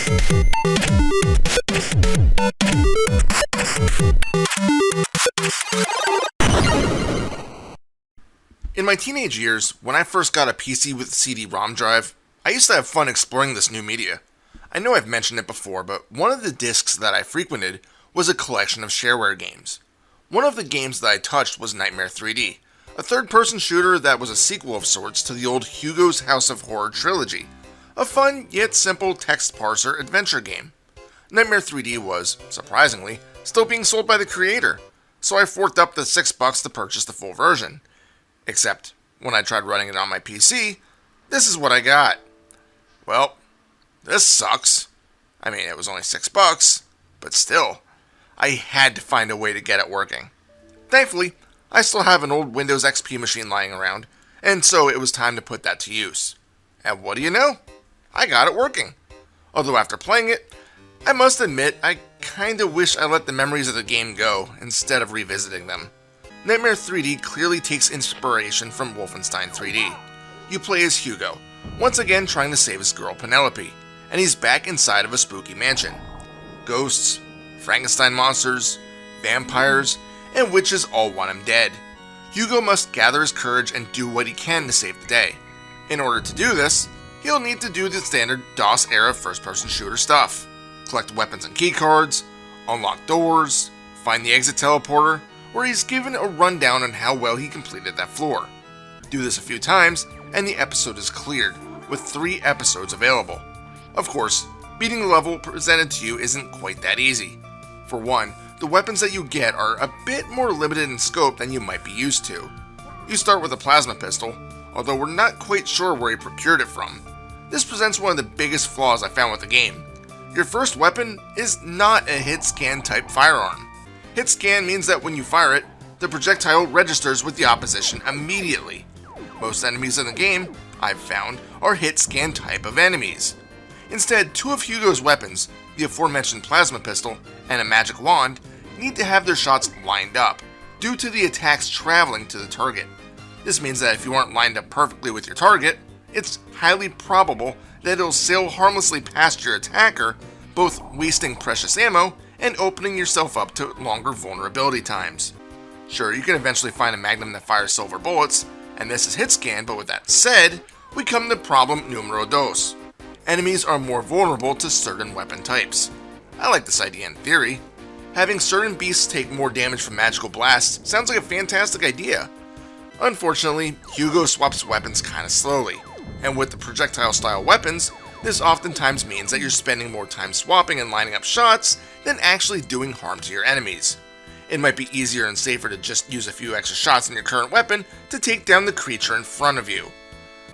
In my teenage years, when I first got a PC with a CD-ROM drive, I used to have fun exploring this new media. I know I've mentioned it before, but one of the discs that I frequented was a collection of shareware games. One of the games that I touched was Nitemare 3D, a third-person shooter that was a sequel of sorts to the old Hugo's House of Horror trilogy, a fun yet simple text parser adventure game. Nitemare 3D was, surprisingly, still being sold by the creator, so I forked up the $6 to purchase the full version. Except, when I tried running it on my PC, this is what I got. Well, this sucks. I mean, it was only $6, but still, I had to find a way to get it working. Thankfully, I still have an old Windows XP machine lying around, and so it was time to put that to use. And what do you know? I got it working. Although after playing it, I must admit I kinda wish I let the memories of the game go instead of revisiting them. Nitemare 3D clearly takes inspiration from Wolfenstein 3D. You play as Hugo, once again trying to save his girl Penelope, and he's back inside of a spooky mansion. Ghosts, Frankenstein monsters, vampires, and witches all want him dead. Hugo must gather his courage and do what he can to save the day. In order to do this, he'll need to do the standard DOS-era first-person shooter stuff. Collect weapons and keycards, unlock doors, find the exit teleporter, where he's given a rundown on how well he completed that floor. Do this a few times, and the episode is cleared, with 3 episodes available. Of course, beating the level presented to you isn't quite that easy. For one, the weapons that you get are a bit more limited in scope than you might be used to. You start with a plasma pistol, although we're not quite sure where he procured it from. This presents one of the biggest flaws I found with the game. Your first weapon is not a hit scan type firearm. Hit scan means that when you fire it, the projectile registers with the opposition immediately. Most enemies in the game, I've found, are hit scan type of enemies. Instead, 2 of Hugo's weapons, the aforementioned plasma pistol and a magic wand, need to have their shots lined up, due to the attacks traveling to the target. This means that if you aren't lined up perfectly with your target, it's highly probable that it'll sail harmlessly past your attacker, both wasting precious ammo and opening yourself up to longer vulnerability times. Sure, you can eventually find a magnum that fires silver bullets, and this is hit scan, but with that said, we come to problem numero dos. Enemies are more vulnerable to certain weapon types. I like this idea in theory. Having certain beasts take more damage from magical blasts sounds like a fantastic idea. Unfortunately, Hugo swaps weapons kinda slowly, and with the projectile style weapons, this oftentimes means that you're spending more time swapping and lining up shots than actually doing harm to your enemies. It might be easier and safer to just use a few extra shots in your current weapon to take down the creature in front of you.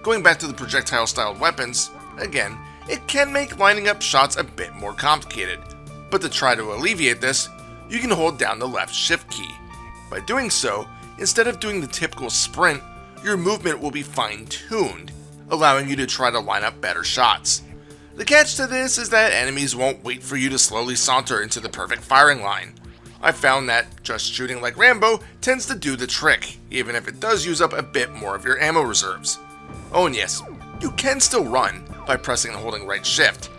Going back to the projectile styled weapons, again, it can make lining up shots a bit more complicated, but to try to alleviate this, you can hold down the left shift key. By doing so, instead of doing the typical sprint, your movement will be fine-tuned, allowing you to try to line up better shots. The catch to this is that enemies won't wait for you to slowly saunter into the perfect firing line. I found that just shooting like Rambo tends to do the trick, even if it does use up a bit more of your ammo reserves. Oh and yes, you can still run by pressing and holding right shift.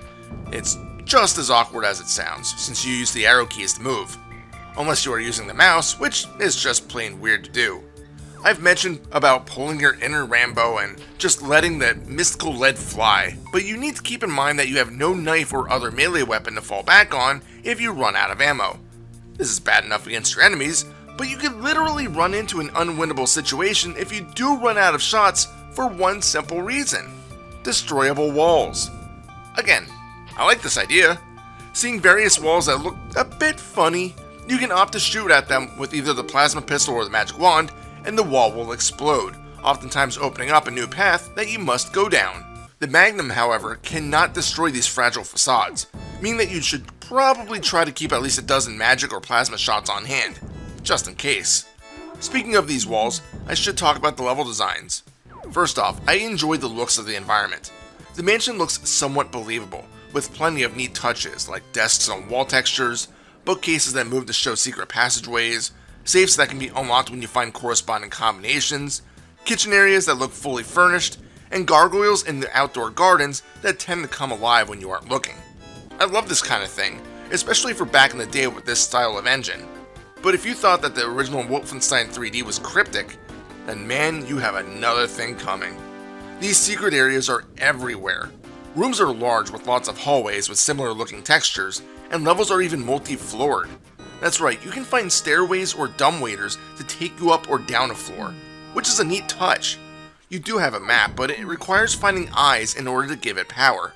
It's just as awkward as it sounds, since you use the arrow keys to move. Unless you are using the mouse, which is just plain weird to do. I've mentioned about pulling your inner Rambo and just letting that mystical lead fly, but you need to keep in mind that you have no knife or other melee weapon to fall back on if you run out of ammo. This is bad enough against your enemies, but you could literally run into an unwinnable situation if you do run out of shots for one simple reason: destroyable walls. Again, I like this idea. Seeing various walls that look a bit funny, you can opt to shoot at them with either the plasma pistol or the magic wand, and the wall will explode, oftentimes opening up a new path that you must go down. The Magnum, however, cannot destroy these fragile facades, meaning that you should probably try to keep at least a dozen magic or plasma shots on hand, just in case. Speaking of these walls, I should talk about the level designs. First off, I enjoyed the looks of the environment. The mansion looks somewhat believable, with plenty of neat touches like desks on wall textures, bookcases that move to show secret passageways, safes that can be unlocked when you find corresponding combinations, kitchen areas that look fully furnished, and gargoyles in the outdoor gardens that tend to come alive when you aren't looking. I love this kind of thing, especially for back in the day with this style of engine. But if you thought that the original Wolfenstein 3D was cryptic, then man, you have another thing coming. These secret areas are everywhere. Rooms are large with lots of hallways with similar looking textures, and levels are even multi-floored. That's right, you can find stairways or dumbwaiters to take you up or down a floor, which is a neat touch. You do have a map, but it requires finding eyes in order to give it power.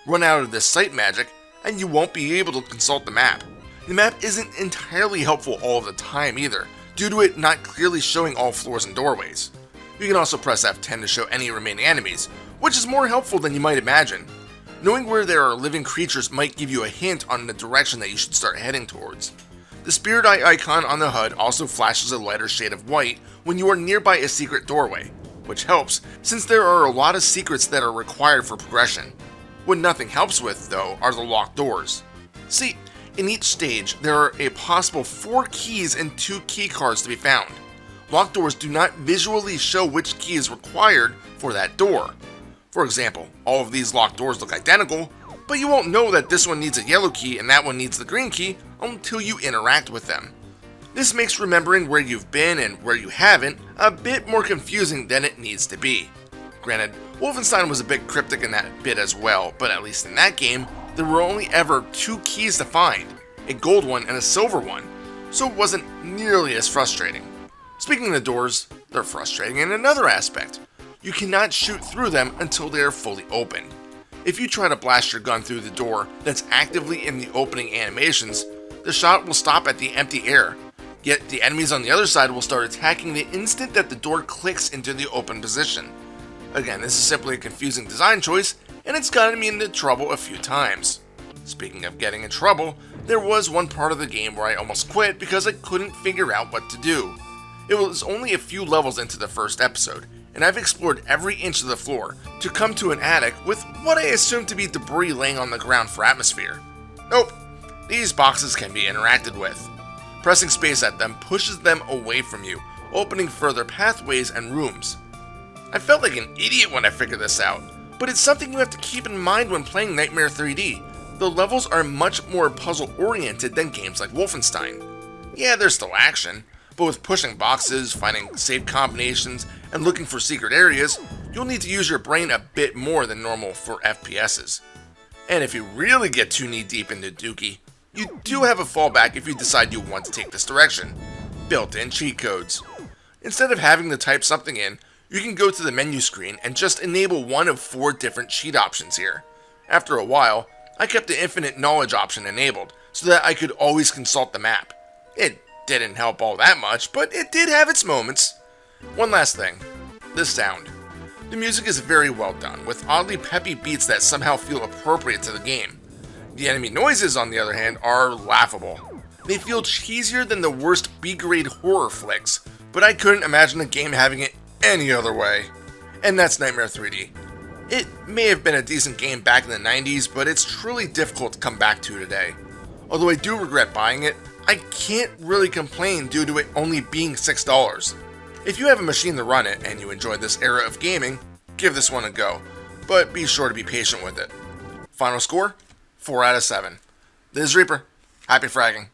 Run out of this sight magic, and you won't be able to consult the map. The map isn't entirely helpful all the time either, due to it not clearly showing all floors and doorways. You can also press F10 to show any remaining enemies, which is more helpful than you might imagine. Knowing where there are living creatures might give you a hint on the direction that you should start heading towards. The spirit eye icon on the HUD also flashes a lighter shade of white when you are nearby a secret doorway, which helps since there are a lot of secrets that are required for progression. What nothing helps with, though, are the locked doors. See, in each stage, there are a possible 4 keys and 2 key cards to be found. Locked doors do not visually show which key is required for that door. For example, all of these locked doors look identical, but you won't know that this one needs a yellow key and that one needs the green key until you interact with them. This makes remembering where you've been and where you haven't a bit more confusing than it needs to be. Granted, Wolfenstein was a bit cryptic in that bit as well, but at least in that game, there were only ever 2 keys to find, a gold one and a silver one, so it wasn't nearly as frustrating. Speaking of the doors, they're frustrating in another aspect. You cannot shoot through them until they are fully opened. If you try to blast your gun through the door that's actively in the opening animations, the shot will stop at the empty air, yet the enemies on the other side will start attacking the instant that the door clicks into the open position. Again, this is simply a confusing design choice, and it's gotten me into trouble a few times. Speaking of getting in trouble, there was one part of the game where I almost quit because I couldn't figure out what to do. It was only a few levels into the first episode, and I've explored every inch of the floor to come to an attic with what I assume to be debris laying on the ground for atmosphere. Nope, these boxes can be interacted with. Pressing space at them pushes them away from you, opening further pathways and rooms. I felt like an idiot when I figured this out, but it's something you have to keep in mind when playing Nitemare 3D. The levels are much more puzzle-oriented than games like Wolfenstein. Yeah, there's still action, but with pushing boxes, finding save combinations, and looking for secret areas, you'll need to use your brain a bit more than normal for FPSs. And if you really get too knee-deep into Dookie, you do have a fallback if you decide you want to take this direction: built-in cheat codes. Instead of having to type something in, you can go to the menu screen and just enable one of 4 different cheat options here. After a while, I kept the infinite knowledge option enabled, so that I could always consult the map. It didn't help all that much, but it did have its moments. One last thing, the sound. The music is very well done, with oddly peppy beats that somehow feel appropriate to the game. The enemy noises, on the other hand, are laughable. They feel cheesier than the worst B-grade horror flicks, but I couldn't imagine a game having it any other way. And that's Nitemare 3D. It may have been a decent game back in the 90s, but it's truly difficult to come back to today. Although I do regret buying it, I can't really complain due to it only being $6. If you have a machine to run it and you enjoy this era of gaming, give this one a go, but be sure to be patient with it. Final score? 4 out of 7. This is Reaper. Happy fragging.